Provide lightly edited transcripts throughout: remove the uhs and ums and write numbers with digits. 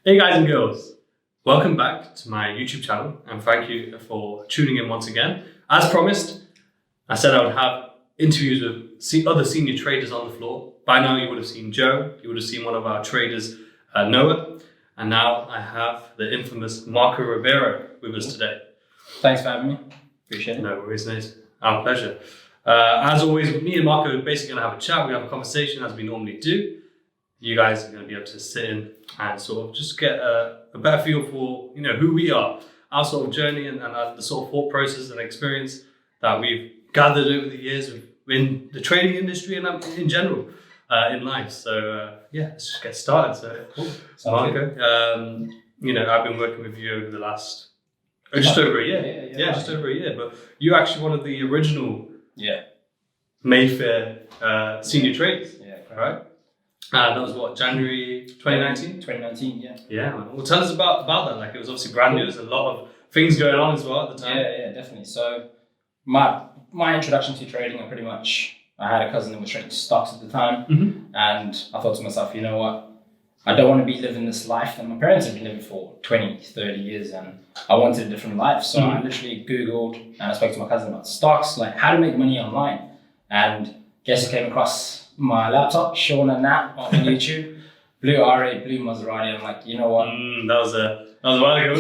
Hey guys and girls, welcome back to my YouTube channel and thank you for tuning in once again. As promised, I said I would have interviews with other senior traders on the floor. By now you would have seen Joe, you would have seen one of our traders, Noah, and now I have the infamous Marco Ribeiro with us today. Thanks for having me, appreciate it. No worries, mate. Our pleasure. As always, me and Marco are basically going to have a chat, we have a conversation as we normally do. You guys are going to be able to sit in and sort of just get a better feel for, who we are, our sort of journey and the sort of thought process and experience that we've gathered over the years in the trading industry and in general in life. So let's just get started. So, cool. Marco, I've been working with you over the last just over a year. Just over a year. But you're actually one of the original Mayfair senior traders. Yeah, right? That was what, January 2019? 2019, yeah. Yeah, well, tell us about that. Like, it was obviously brand new. There's a lot of things going on as well at the time. Yeah, definitely. So, my introduction to trading, I had a cousin that was trading stocks at the time, and I thought to myself, you know what? I don't want to be living this life that my parents have been living for 20, 30 years, and I wanted a different life. So I literally Googled and I spoke to my cousin about stocks, like how to make money online, and guess who came across my laptop, Sean and Nat on YouTube, blue R8, blue Maserati. I'm like, you know what? That was a while ago.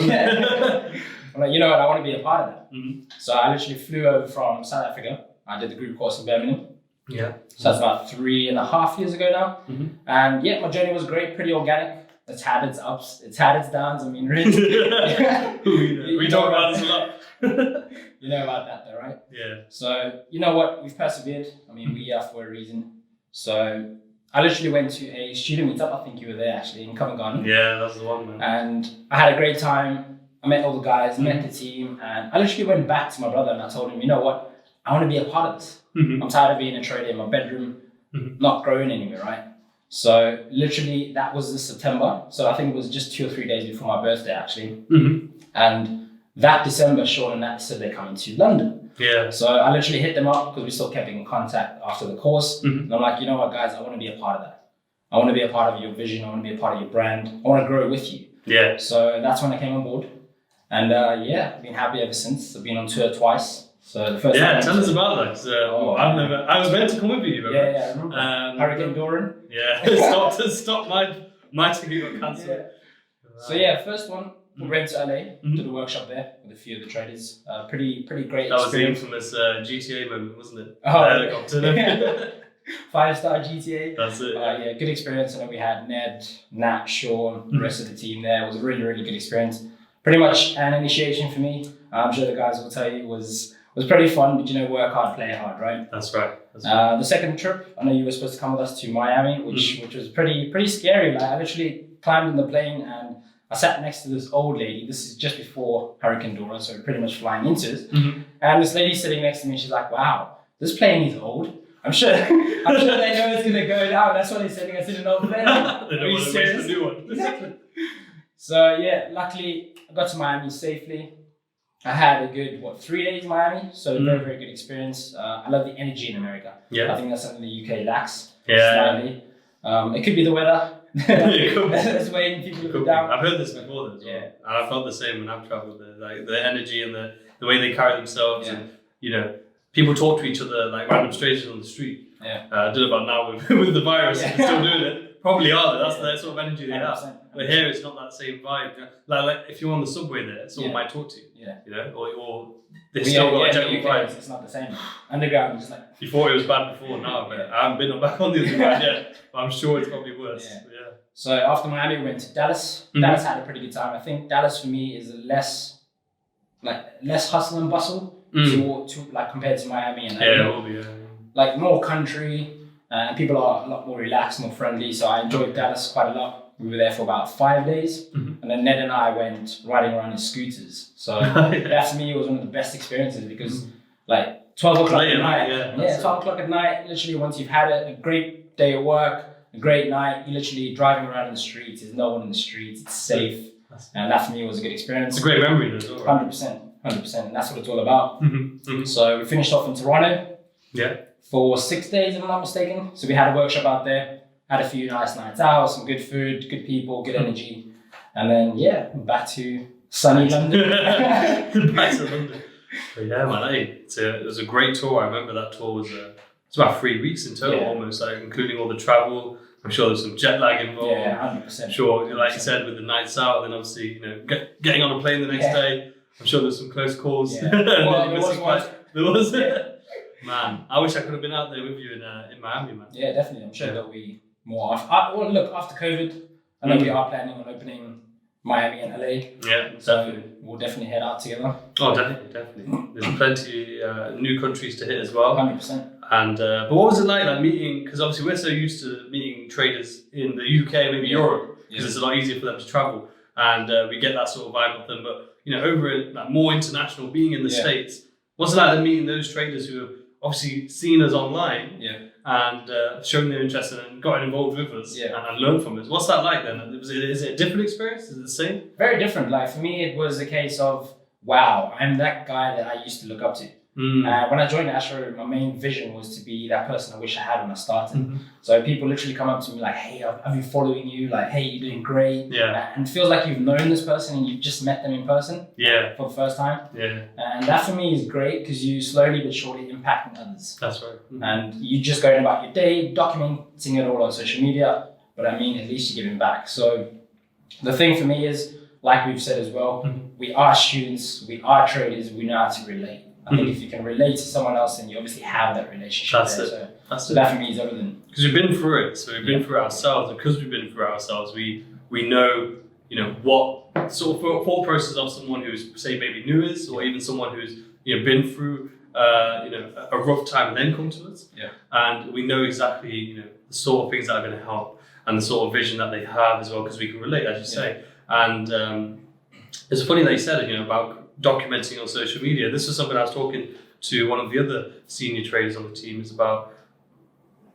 I'm like, you know what? I want to be a part of that. So I literally flew over from South Africa. I did the group course in Birmingham. Yeah. So that's about 3.5 years ago now. And yeah, my journey was great, pretty organic. It's had its ups, it's had its downs. I mean, really. We talk about this a lot. You know about that though, right? Yeah. So, you know what? We've persevered. I mean, we're here for a reason. So I literally went to a student meetup. I think you were there actually in Covent Garden. Yeah, that's the one, man. And I had a great time. I met all the guys, met the team, and I literally went back to my brother and I told him, you know what? I want to be a part of this. I'm tired of being a trader in my bedroom, not growing anywhere, right? So literally that was this September. So I think it was just 2 or 3 days before my birthday actually. And that December, Sean and Nat said they're coming to London. Yeah. So I literally hit them up because we still kept in contact after the course. And I'm like, you know what, guys, I want to be a part of that. I want to be a part of your vision. I want to be a part of your brand. I want to grow with you. Yeah. So that's when I came on board. And I've been happy ever since. I've been on tour twice. So the first time tell us about that. I was meant to come with you, remember? Yeah, I remember. Hurricane Dora. Yeah, stop my ticket got cancelled. So yeah, first one, we went to LA, did a workshop there with a few of the traders. Pretty great that experience. That was the infamous GTA moment, wasn't it? Oh, helicopter. 5-star GTA. That's it. Yeah, good experience. And then we had Ned, Nat, Sean, the rest of the team there. It was a really, really good experience. Pretty much an initiation for me. I'm sure the guys will tell you was pretty fun, but work hard, play hard, right? That's right. The second trip, I know you were supposed to come with us to Miami, which was pretty scary. Like I literally climbed in the plane and I sat next to this old lady. This is just before Hurricane Dora, so pretty much flying into it. And this lady sitting next to me, she's like, "Wow, this plane is old. I'm sure they know it's gonna go down. That's why they're sending us in an old plane." They don't want to waste a new one. Exactly. So yeah, luckily I got to Miami safely. I had a good 3 days in Miami, so very, very good experience. I love the energy in America. Yeah. I think that's something the UK lacks slightly. It could be the weather. That's weighing people down. I've heard this before as well. And I felt the same when I've travelled there. Like the energy and the way they carry themselves, and people talk to each other like random strangers on the street. I don't know about now with the virus, if they're still doing it. Probably are. That's the sort of energy they 100%, have. But here it's not that same vibe. Like if you're on the subway there, someone might talk to you. Or they still got a general vibe. It's not the same. Underground is like. You thought it was bad before now, but I haven't been back on the underground yet. But I'm sure it's probably worse. Yeah. So after Miami, we went to Dallas. Dallas had a pretty good time. I think Dallas for me is less hustle and bustle to like compared to Miami and LA. Yeah, it will be. Like more country. And people are a lot more relaxed, more friendly. So I enjoyed Dallas quite a lot. We were there for about 5 days. And then Ned and I went riding around in scooters. So that for me was one of the best experiences because like 12 o'clock at night. 12 o'clock at night, literally once you've had a great day of work, a great night, you're literally driving around in the streets. There's no one in the streets. It's safe. And that for me was a good experience. It's a great memory as well, right? 100%. And that's what it's all about. So we finished off in Toronto. Yeah. For 6 days, if I'm not mistaken. So we had a workshop out there, had a few nice nights out, some good food, good people, good energy. And then, yeah, back to sunny London. Back to London. But yeah, man, it was a great tour. I remember that tour was it's about 3 weeks in total, almost, like including all the travel. I'm sure there's some jet lag involved. Yeah, 100%. Sure, like you said, with the nights out, then obviously, you know, getting on a plane the next day. I'm sure there's some close calls. Yeah. Well, there was one. There was. Man, I wish I could have been out there with you in Miami, man. Yeah, definitely. I'm sure there'll be more. Well, look, after COVID, I know we are planning on opening Miami and LA. Yeah, so definitely. We'll definitely head out together. Oh, definitely. There's plenty new countries to hit as well. 100%. And but what was it like meeting? Because obviously we're so used to meeting traders in the UK, maybe Europe, because it's a lot easier for them to travel, and we get that sort of vibe with them. But you know, over like more international, being in the States, what's it like meeting those traders who have obviously seen us online, and shown their interest and gotten involved with us, and learned from us? What's that like then? Is it a different experience? Is it the same? Very different. Like for me, it was a case of wow, I'm that guy that I used to look up to. When I joined ASTRO, my main vision was to be that person I wish I had when I started. So people literally come up to me like, hey, I've been following you, like, hey, you're doing great. And it feels like you've known this person and you've just met them in person for the first time. And that for me is great because you slowly but surely impacting others. That's right. And you just going about your day, documenting it all on social media, but I mean, at least you're giving back. So the thing for me is, like we've said as well, we are students, we are traders, we know how to relate. I think if you can relate to someone else, then you obviously have that relationship. So that for me is everything. Because we've been through it, so we've been through it ourselves, and because we've been through it ourselves, we know, you know, what sort of thought process of someone who's, say, maybe new is, or even someone who's, you know, been through, you know, a rough time and then come to us. And we know exactly, you know, the sort of things that are going to help and the sort of vision that they have as well, because we can relate, as you say. And it's funny that you said it, you know, about documenting on social media. This was something I was talking to one of the other senior traders on the team, is about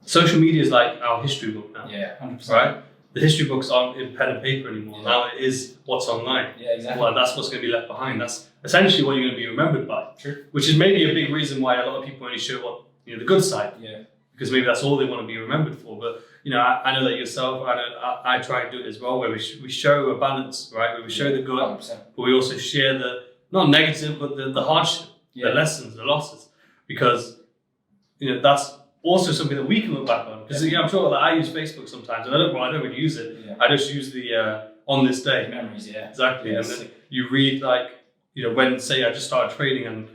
social media is like our history book now. 100%. Right? The history books aren't in pen and paper anymore. Now it is what's online. Exactly. Well, that's what's going to be left behind. That's essentially what you're going to be remembered by. True. Which is maybe a big reason why a lot of people only show what, you know, the good side. Because maybe that's all they want to be remembered for. But you know, I know that yourself. I try and do it as well, where we show a balance, right? Where we show the good, 100%. but we also share the not negative, but the hardship, the lessons, the losses, because you know that's also something that we can look back on. Because I'm sure that I use Facebook sometimes, and I don't really use it. I just use the on this day memories. Exactly. Yes. And then you read, like, you know, when say I just started trading and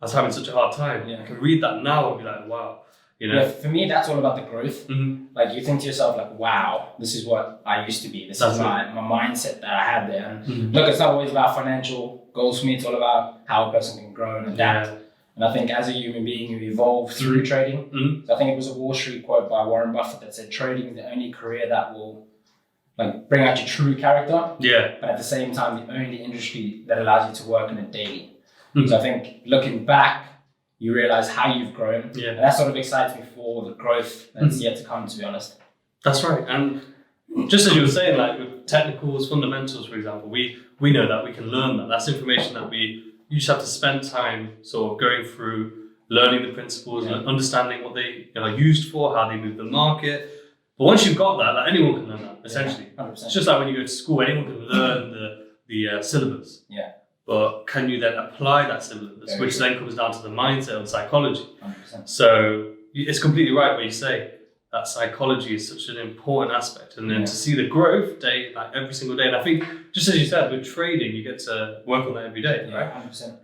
I was having such a hard time, I can read that now and be like, wow. You know? For me, that's all about the growth. Like you think to yourself, like, wow, this is what I used to be. This is my mindset that I had there. And look, it's not always about financial goals for me. It's all about how a person can grow and adapt. And I think as a human being, you evolve through trading. So I think it was a Wall Street quote by Warren Buffett that said, trading is the only career that will like bring out your true character. But at the same time, the only industry that allows you to work in it daily. So I think looking back, you realize how you've grown. And that sort of excites me for the growth that's yet to come, to be honest. That's right. And just as you were saying, like with technicals, fundamentals, for example, we know that we can learn that. That's information that you just have to spend time sort of going through, learning the principles and understanding what they are used for, how they move the market. But once you've got that, like, anyone can learn that, essentially. 100%. It's just like when you go to school, anyone can learn the syllabus. But can you then apply that syllabus, which then comes down to the mindset of psychology. 100%. So it's completely right what you say, that psychology is such an important aspect. And then to see the growth day, like every single day. And I think, just as you said, with trading, you get to work on that every day, right? 100%.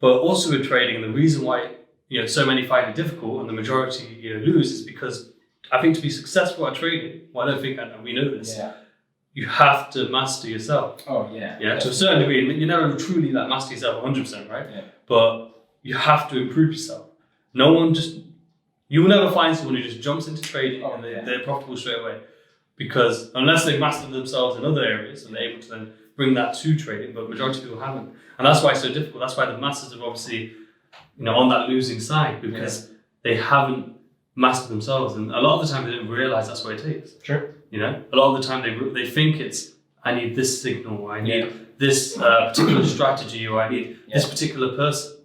But also with trading, and the reason why, you know, so many find it difficult and the majority, you know, lose is because I think to be successful at trading, well, I don't think, and we know this, you have to master yourself. To a certain degree. You never truly like master yourself 100%, right? But you have to improve yourself. You will never find someone who just jumps into trading and they're profitable straight away. Because unless they've mastered themselves in other areas and they're able to then bring that to trading, but majority of people haven't. And that's why it's so difficult. That's why the masses are obviously, you know, on that losing side, because they haven't mastered themselves. And a lot of the time they don't realize that's what it takes. True. You know, a lot of the time they think it's, I need this signal, or I need this particular strategy, or I need this particular person.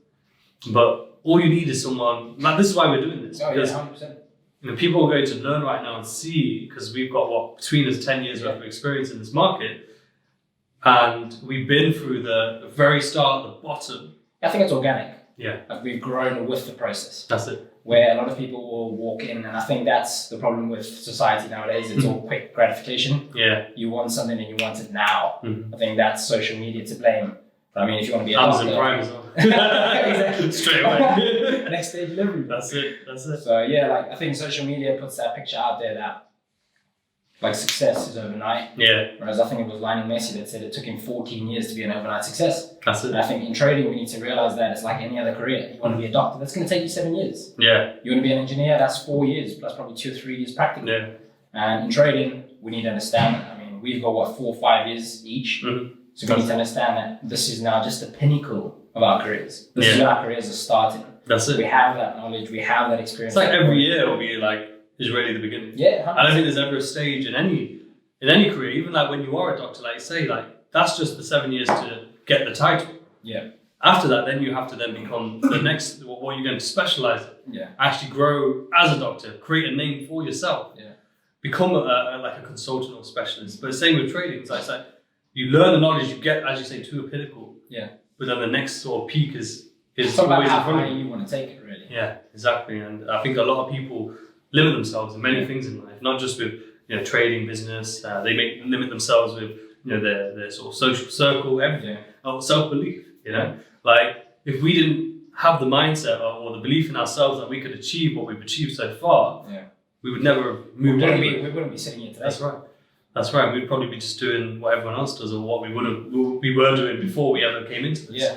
But all you need is someone, like, this is why we're doing this. Because 100%. you know, people are going to learn right now and see, because we've got between us 10 years worth of experience in this market. And we've been through the very start, the bottom. I think it's organic. Yeah. Like we've grown with the process. That's it. Where a lot of people will walk in, and I think that's the problem with society nowadays. It's all quick gratification. Yeah. You want something and you want it now. Mm-hmm. I think that's social media to blame. But I mean, if you want to be a Amazon doctor, Prime as well. exactly. Straight away. Next day delivery. That's it. That's it. So yeah, like I think social media puts that picture out there that like success is overnight. Yeah. Whereas I think it was Lionel Messi that said it took him 14 years to be an overnight success. That's it. And I think in trading, we need to realize that it's like any other career. You want to be a doctor, that's going to take you 7 years. Yeah. You want to be an engineer, that's 4 years, plus probably 2 or 3 years practically. Yeah. And in trading, we need to understand that. I mean, we've got what, 4 or 5 years each. Mm-hmm. So we need to understand that this is now just the pinnacle of our careers. This is where our careers are starting. That's it. We have that knowledge, we have that experience. It's like every year will be like, is really the beginning. Yeah. 100%. I don't think there's ever a stage in any career, even like when you are a doctor, like you say, like that's just the 7 years to get the title. Yeah. After that, then you have to then become the next, what you're going to specialize in. Yeah. Actually grow as a doctor, create a name for yourself. Yeah. Become like a consultant or specialist. But same with trading. It's like you learn the knowledge, you get, as you say, to a pinnacle. Yeah. But then the next sort of peak is it's about always in how front high of you. you want to take it, really. Yeah, exactly. And I think a lot of people limit themselves in many things in life, not just with trading, business. They limit themselves with their sort of social circle, everything. Yeah. Self-belief. Like if we didn't have the mindset or the belief in ourselves that we could achieve what we've achieved so far, we would never have moved on. We wouldn't be sitting here today. That's right. That's right. We'd probably be just doing what everyone else does or what we were doing before we ever came into this. Yeah.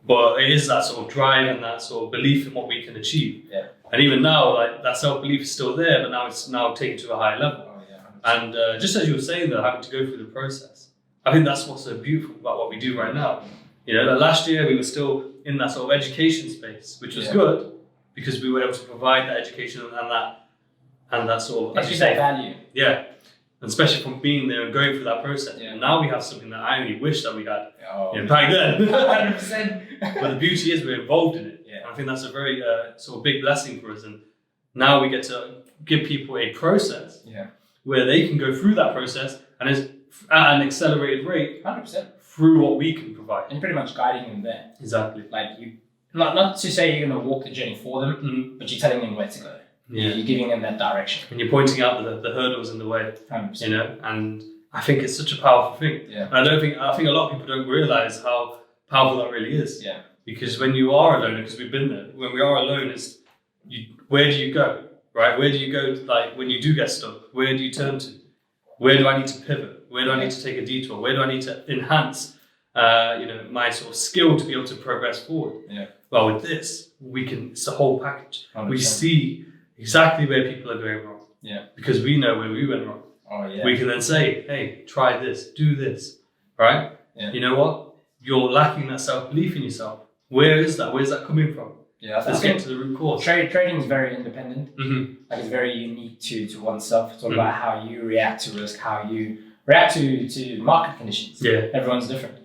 But it is that sort of drive and that sort of belief in what we can achieve. Yeah. And even now, like that self-belief is still there, but now it's taken to a higher level. Oh, yeah, and just as you were saying, though, having to go through the process, I think that's what's so beautiful about what we do right now. Like last year we were still in that sort of education space, which was good because we were able to provide that education and that sort of, as you say, value. Yeah. And especially from being there and going through that process. Yeah. And now we have something that I only wish that we had Oh, back then. 100%. But the beauty is we're involved in it. Yeah. I think that's a very sort of big blessing for us. And now we get to give people a process where they can go through that process and is at an accelerated rate 100%. through what we can provide. And you're pretty much guiding them there. Exactly. Like you, not to say you're going to walk the journey for them, but you're telling them where to go. Yeah. You're giving them that direction. And you're pointing out the hurdles in the way. 100%. And I think it's such a powerful thing. Yeah. And I think a lot of people don't realize how powerful that really is. Yeah. Because when you are alone, because we've been there, when we are alone, where do you go, right? Where do you go, like when you do get stuck? Where do you turn to? Where do I need to pivot? Where do I need to take a detour? Where do I need to enhance, my sort of skill to be able to progress forward? Yeah. Well, with this, it's the whole package. 100%. We see exactly where people are going wrong. Yeah. Because we know where we went wrong. Oh, yeah. We can then say, hey, try this, do this, right? Yeah. You know what? You're lacking that self-belief in yourself. Where is that? Where's that coming from? Yeah, Let's get to the root cause. Trading is very independent. Mm-hmm. Like it's very unique to oneself. It's all about how you react to risk, how you react to market conditions. Yeah. Everyone's different.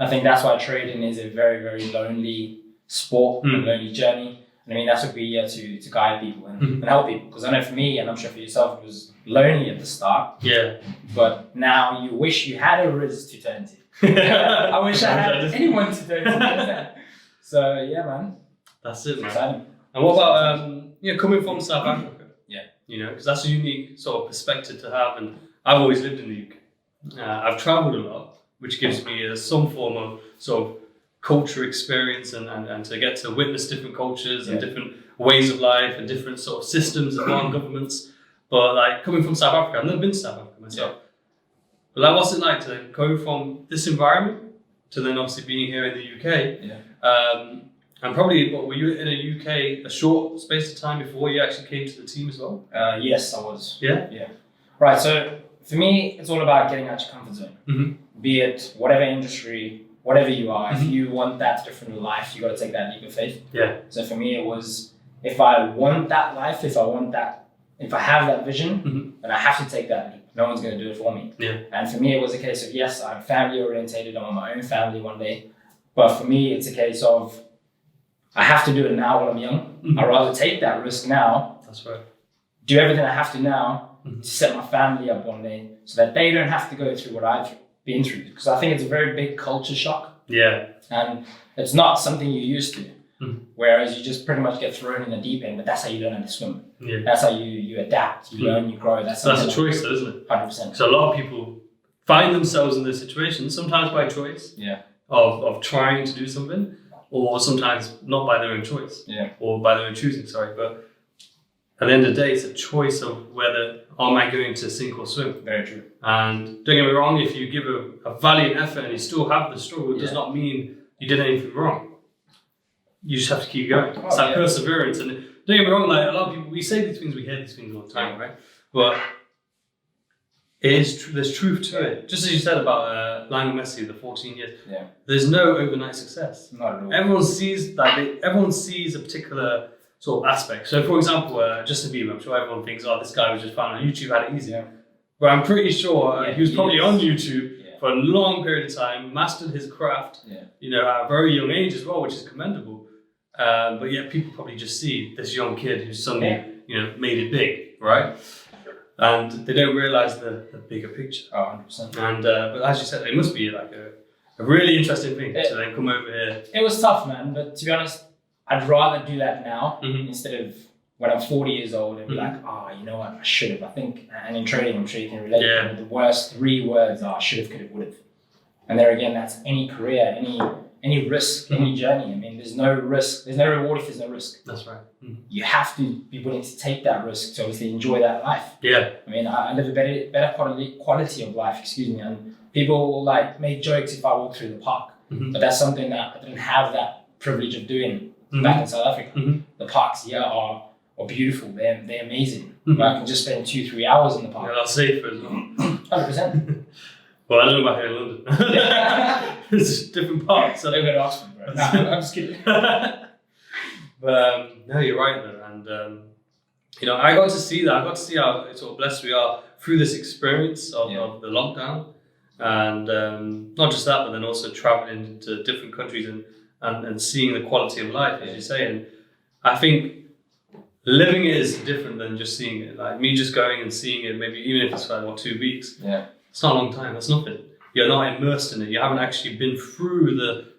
I think that's why trading is a very, very lonely sport, a lonely journey. And I mean, that's what we're here to guide people and help people. Because I know for me, and I'm sure for yourself, it was lonely at the start. Yeah. But now you wish you had a Riz to turn to. I wish I had anyone to turn to. So yeah, man. That's it, man. Exciting. And what about coming from South Africa? Yeah. Because that's a unique sort of perspective to have. And I've always lived in the UK. I've travelled a lot, which gives me some form of sort of culture experience and to get to witness different cultures and different ways of life and different sort of systems and governments. But like coming from South Africa, I've never been to South Africa myself. But like, what's it like to go from this environment to then obviously being here in the UK? Yeah. And probably, were you in the UK a short space of time before you actually came to the team as well? Yes, I was. Yeah? Yeah. Right, so for me, it's all about getting out your comfort zone. Mm-hmm. Be it whatever industry, whatever you are. If you want that different life, you got to take that leap of faith. Yeah. So for me, it was, if I want that life, if I have that vision, then I have to take that leap. No one's going to do it for me. Yeah. And for me, it was a case of, yes, I'm family orientated. I want my own family one day. But for me, it's a case of, I have to do it now while I'm young. I'd rather take that risk now. That's right. Do everything I have to now to set my family up one day so that they don't have to go through what I been through, because I think it's a very big culture shock. Yeah. And it's not something you're used to. Mm. Whereas you just pretty much get thrown in the deep end, but that's how you learn how to swim. Yeah. That's how you adapt, you learn, you grow. That's a choice, though, isn't it? 100%. So a lot of people find themselves in this situation, sometimes by choice, of trying to do something, or sometimes not by their own choice, or by their own choosing, sorry. But at the end of the day, it's a choice of whether am I going to sink or swim. Very true. And don't get me wrong, if you give a valiant effort and you still have the struggle, it does not mean you did anything wrong. You just have to keep going. It's that perseverance. And don't get me wrong, like a lot of people, we say these things, we hear these things all the time, right? But it is true. There's truth to it. Just as you said about Lionel Messi, the 14 years. Yeah. There's no overnight success. Not at all. Everyone sees a particular sort of aspect. So, for example, Justin Bieber, I'm sure everyone thinks, oh, this guy was just found on YouTube, had it easy. Yeah. But I'm pretty sure he was probably on YouTube for a long period of time, mastered his craft, you know, at a very young age as well, which is commendable. But yet people probably just see this young kid who's suddenly, you know, made it big, right? And they don't realize the bigger picture. Oh, 100%. And but as you said, it must be like a really interesting thing to then come over here. It was tough, man. But to be honest, I'd rather do that now instead of when I'm 40 years old and be like, you know what, I should have. I think, and in trading, I'm sure you can relate. The worst 3 words are should have, could have, would have. And there again, that's any career, any risk, any journey. I mean, there's no risk, there's no reward if there's no risk. That's right. You have to be willing to take that risk to obviously enjoy that life. Yeah. I mean, I live a better quality of life, and people will like make jokes if I walk through the park. But that's something that I didn't have that privilege of doing back in South Africa. The parks here are beautiful, they're amazing. But I can just spend 2-3 hours in the park. Yeah, that's safer as well. 100%. Well, I don't know about here in London. It's different parts. So don't go to Oxford, bro. Nah, I'm just kidding. But no, you're right though. And you know, I got to see that. I got to see how sort of blessed we are through this experience of the lockdown. And not just that, but then also traveling to different countries and seeing the quality of life, as you say. And I think living it is different than just seeing it. Like me just going and seeing it, maybe even if it's for like 2 weeks. Yeah. It's not a long time. That's nothing. You're not immersed in it. You haven't actually been through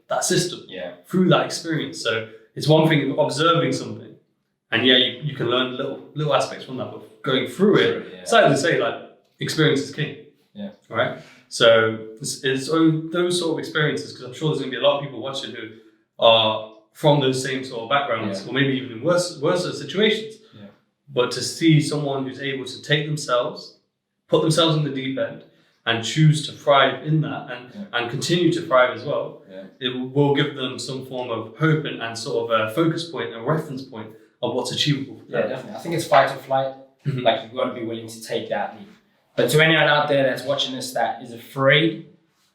that system, through that experience. So it's one thing of observing something, and you can learn little aspects from that. But going through it, it's like they say, like experience is king. Yeah. Right. So it's those sort of experiences, because I'm sure there's going to be a lot of people watching who are from those same sort of backgrounds, or maybe even in worse situations. Yeah. But to see someone who's able to take themselves, put themselves in the deep end, and choose to thrive in that and continue to thrive as well, it will give them some form of hope and sort of a focus point, a reference point of what's achievable. Yeah, definitely. I think it's fight or flight. Like, you've got to be willing to take that leap. But to anyone out there that's watching this that is afraid,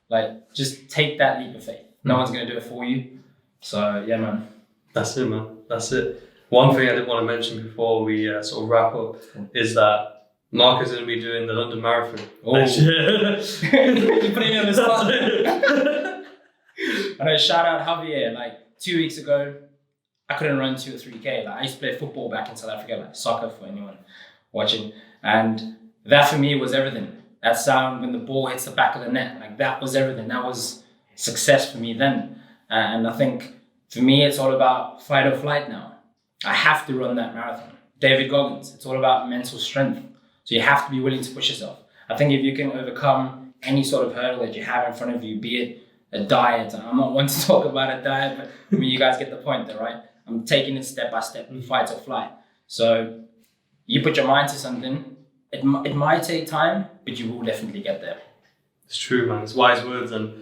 like, just take that leap of faith. No one's going to do it for you. So, yeah, man. That's it, man. That's it. One thing I did want to mention before we sort of wrap up is that Mark is going to be doing the London Marathon next year. You're putting me on the spot. I know, shout out Javier. Like 2 weeks ago, I couldn't run 2 or 3K. Like, I used to play football back in South Africa, like soccer for anyone watching. And that for me was everything. That sound when the ball hits the back of the net, like that was everything. That was success for me then. And I think for me, it's all about fight or flight now. I have to run that marathon. David Goggins, it's all about mental strength. So you have to be willing to push yourself. I think if you can overcome any sort of hurdle that you have in front of you, be it a diet, I'm not one to talk about a diet, but I mean, you guys get the point there, right? I'm taking it step by step, fight or flight. So you put your mind to something, it might take time, but you will definitely get there. It's true, man. It's wise words. And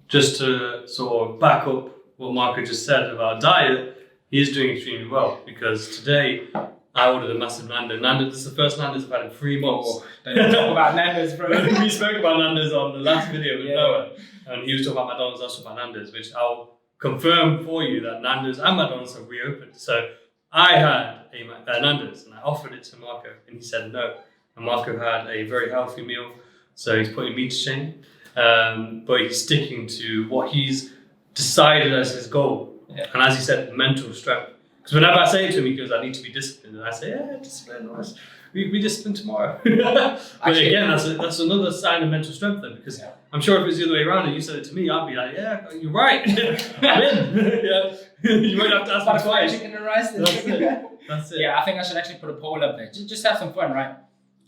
just to sort of back up what Marco just said about diet, he is doing extremely well, because today I ordered a massive Nando. This is the first Nando's I've had in 3 months. Don't even talk about Nando's, bro. We spoke about Nando's on the last video with Noah, and he was talking about McDonald's, also about Nando's, which I'll confirm for you that Nando's and McDonald's have reopened. So I had a Nando's and I offered it to Marco, and he said no. And Marco had a very healthy meal, so he's putting me to shame. But he's sticking to what he's decided as his goal. Yeah. And as he said, mental strength. Because whenever I say it to him, he goes, I need to be disciplined. And I say, yeah, discipline, nice. we just spin tomorrow. But Actually, again, that's another sign of mental strength then, because I'm sure if it was the other way around and you said it to me, I'd be like, yeah, you're right. I'm in. Yeah. You won't have to ask me twice. Chicken and rice. That's it. That's it. Yeah, I think I should actually put a poll up there. Just have some fun, right?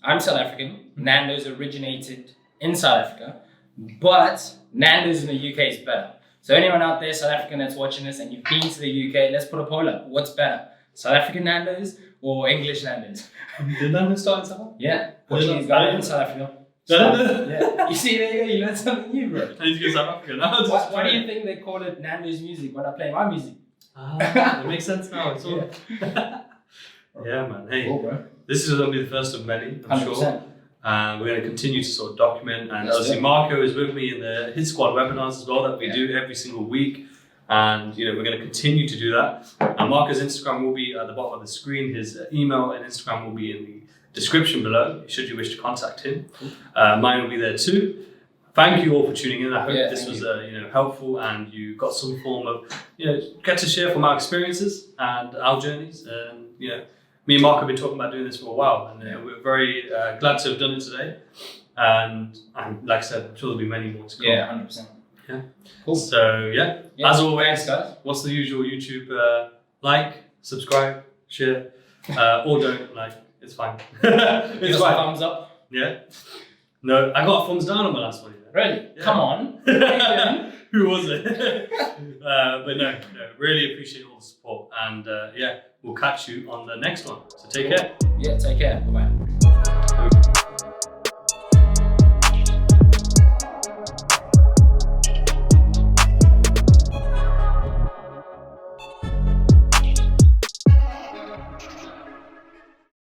I'm South African. Nando's originated in South Africa, but Nando's in the UK is better. So anyone out there, South African, that's watching this and you've been to the UK, let's put a poll up. What's better, South African Nando's or English Nando's? Did Nando's start in South Africa? Yeah, Portuguese guy in South Africa. Yeah. You see, there you go. You learned something new, bro. I need to go to South Africa now. Why do you think they call it Nando's music when I play my music? It makes sense now. It's all... Yeah, man. Hey, Cool, bro. this is only the first of many, I'm 100%. sure. And we're going to continue to sort of document. And obviously, Marco is with me in the Hit Squad webinars as well that we do every single week. And we're going to continue to do that. And Marco's Instagram will be at the bottom of the screen. His email and Instagram will be in the description below, should you wish to contact him. Mine will be there too. Thank you all for tuning in. I hope this was helpful and you got some form of get to share from our experiences and our journeys. And me and Mark have been talking about doing this for a while, and we're very glad to have done it today. And like I said, I'm sure there'll be many more to come. Yeah, 100%. Yeah. Cool. So as always, thanks, guys. What's the usual YouTube? Like, subscribe, share, or don't like. It's fine. It's fine. Thumbs up. Yeah. No, I got a thumbs down on my last one. Really? Yeah. Come on. What are you doing? Who was it? But no, really appreciate all the support, and we'll catch you on the next one. So take care. Yeah, take care. Bye-bye.